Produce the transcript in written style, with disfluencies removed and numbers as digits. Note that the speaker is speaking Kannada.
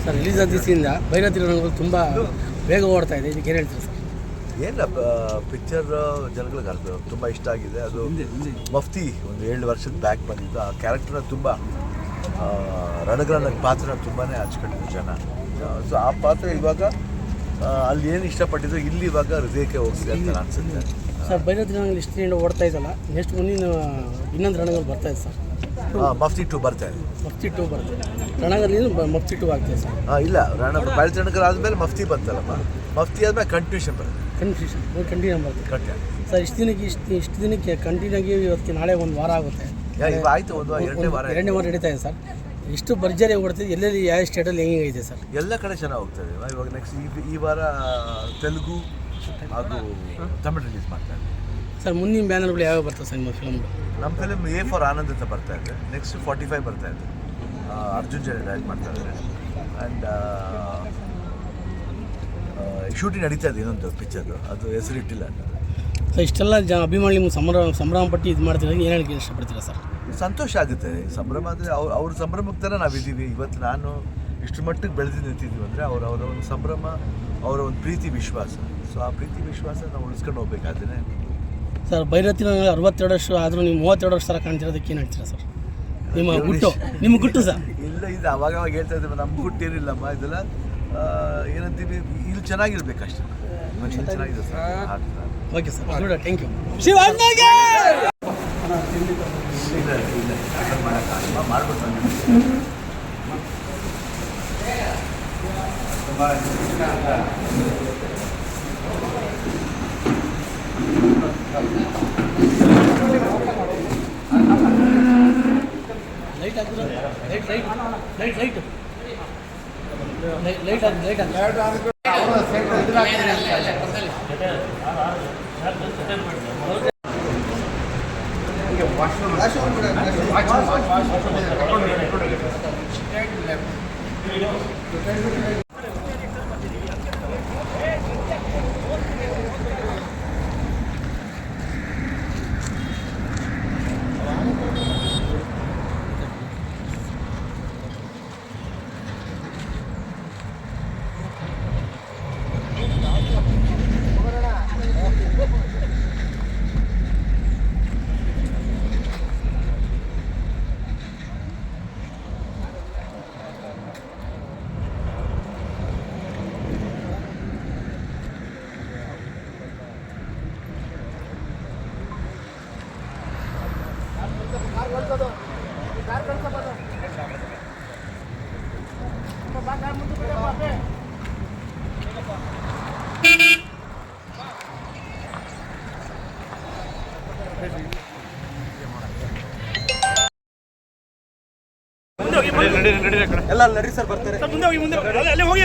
ಸರ್ ರಿಲೀಸ್ ಆದ ದಿವಸದಿಂದ ಭೈರತಿ ರಣಗಳು ತುಂಬ ಬೇಗ ಓಡ್ತಾ ಇದೆ, ಇದಕ್ಕೆ ಏನು ಹೇಳ್ತೀರಿ ಸರ್? ಏನಿಲ್ಲ, ಪಿಕ್ಚರ್ ಜನಗಳಿಗೆ ತುಂಬ ಇಷ್ಟ ಆಗಿದೆ. ಅದು ಮಫ್ತಿ ಒಂದು 7 ವರ್ಷದ ಬ್ಯಾಕ್ ಬಂದಿದ್ದು. ಆ ಕ್ಯಾರೆಕ್ಟರ್ನ ತುಂಬ ರಣಗಳ ಪಾತ್ರನ ತುಂಬಾ ಹಚ್ಕೊಂಡಿದ್ರು ಜನ. ಸೊ ಆ ಪಾತ್ರ ಇವಾಗ ಅಲ್ಲಿ ಏನು ಇಷ್ಟಪಟ್ಟಿದ್ರು ಇಲ್ಲಿ ಇವಾಗ ಹೃದಯಕ್ಕೆ ಹೋಗ್ತಿದೆ ಅಂತ ಅನಿಸುತ್ತೆ. ಸರ್ ಭೈರತಿ ರಣಗಳು ಇಷ್ಟದಿಂದ ಓಡ್ತಾ ಇದ್ದಲ್ಲ, ನೆಕ್ಸ್ಟ್ ಮುಂದಿನ ಇನ್ನೊಂದು ರಣಗಳು ಬರ್ತಾ ಇದೆ ಸರ್. ಮಫ್ತಿ 2 ಬರ್ತಾ ಇದೆ. ಮಫ್ತಿ 2 ಬರ್ತದೆ, ರಣಗಲ್ಲಿ ಮಫ್ತಿ 2 ಆಗ್ತದೆ ಸರ್. ಇಲ್ಲ, ಭೈರತಿ ರಣಗಳು ಆದಮೇಲೆ ಮಫ್ತಿ ಬಂತಲ್ಲಮ್ಮ, ಮಫ್ತಿ ಆದಮೇಲೆ ಕಂಟಿನ್ಯೂಷನ್ ಬರುತ್ತೆ. ಕಂಟಿನ್ಯೂ ಬರ್ತದೆ ಸರ್. ಇಷ್ಟು ದಿನಕ್ಕೆ ಕಂಟಿನ್ಯೂ ಆಗಿ ಇವತ್ತಿಗೆ ನಾಳೆ ಒಂದು ವಾರ ಆಗುತ್ತೆ. ಆಯಿತು, ಎರಡನೇ ವಾರ ನಡೀತಾ ಇದೆ ಸರ್. ಇಷ್ಟು ಭರ್ಜರಿ ಓಡ್ತಿದೆ. ಎಲ್ಲೆಲ್ಲಿ ಯಾವ ಸ್ಟೇಟಲ್ಲಿ ಹೆಂಗೆ ಇದೆ ಸರ್? ಎಲ್ಲ ಕಡೆ ಚೆನ್ನಾಗಿ ಹೋಗ್ತದೆ. ಇವಾಗ ನೆಕ್ಸ್ಟ್ ಈ ವಾರ ತೆಲುಗು ಹಾಗೂ ತಮಿಳು ರಿಲೀಸ್ ಮಾಡ್ತಾ ಇದ್ದೀವಿ ಸರ್. ಮುಂದಿನ ಬ್ಯಾನರ್ಗಳು ಯಾವಾಗ ಬರ್ತದೆ ಸರ್ ನಿಮ್ಮ ಫಿಲಮ್ಗಳು? ನಮ್ಮ ಫಿಲಮ್ A for ಆನಂದ್ ಅಂತ ಬರ್ತಾ ಇದೆ. ನೆಕ್ಸ್ಟ್ 45 ಬರ್ತಾ ಇದೆ. ಅರ್ಜುನ್ ಜನ ಡೈರೆಕ್ಟ್ ಮಾಡ್ತಾ ಇದ್ದಾರೆ. ಆ್ಯಂಡ್ ಶೂಟಿಂಗ್ ನಡೀತಾ ಇದೆ ಇನ್ನೊಂದು ಪಿಕ್ಚರ್ದು, ಅದು ಹೆಸರಿಟ್ಟಿಲ್ಲ ಅಂತ. ಸರ್ ಇಷ್ಟೆಲ್ಲ ಅಭಿಮಾನಿ ನಿಮ್ಮ ಸಂಭ್ರಮ ಪಟ್ಟು ಇದು ಮಾಡ್ತಿರೋದು ಏನು ಹೇಳಕ್ಕೆ ಇಷ್ಟಪಡ್ತೀರಾ ಸರ್? ಸಂತೋಷ ಆಗುತ್ತೆ. ಸಂಭ್ರಮ ಅಂದರೆ ಅವ್ರ ಸಂಭ್ರಮಕ್ಕೆ ಥರ ನಾವಿದ್ದೀವಿ. ಇವತ್ತು ನಾನು ಇಷ್ಟು ಮಟ್ಟಿಗೆ ಬೆಳೆದು ನಿಂತಿದ್ದೀವಿ ಅಂದರೆ ಅವರ ಒಂದು ಸಂಭ್ರಮ, ಅವರ ಒಂದು ಪ್ರೀತಿ ವಿಶ್ವಾಸ. ಸೊ ಆ ಪ್ರೀತಿ ವಿಶ್ವಾಸ ನಾವು ಉಳಿಸ್ಕೊಂಡು ಹೋಗ್ಬೇಕಾದ್ರೆ ಸರ್. ಭೈರತಿ 62 ವರ್ಷ ಆದರೂ ನೀವು 32 ವರ್ಷ ಥರ ಕಾಣ್ತಿರೋದಕ್ಕೆ ಏನು ಹೇಳ್ತೀರಾ ಸರ್? ನಿಮ್ಮ ಗುಟ್ಟು ಸರ್? ಇಲ್ಲ, ಇದು ಅವಾಗ ಹೇಳ್ತಾ ಇದ್ದೀವಿ, ನಮ್ಮ ಗುಟ್ಟು ಏನಿಲ್ಲಮ್ಮ. ಇದೆಲ್ಲ ಏನಂತೀವಿ, ಇಲ್ಲಿ ಚೆನ್ನಾಗಿರ್ಬೇಕಷ್ಟೇ. ಮನುಷ್ಯ ಚೆನ್ನಾಗಿದೆ sir. Okay sir, thank you. ಎಲ್ಲ ನಡಿ ಸರ್ ಬರ್ತಾರೆ. ಮುಂದೆ ಹೋಗಿ ಅಲ್ಲೇ ಹೋಗಿ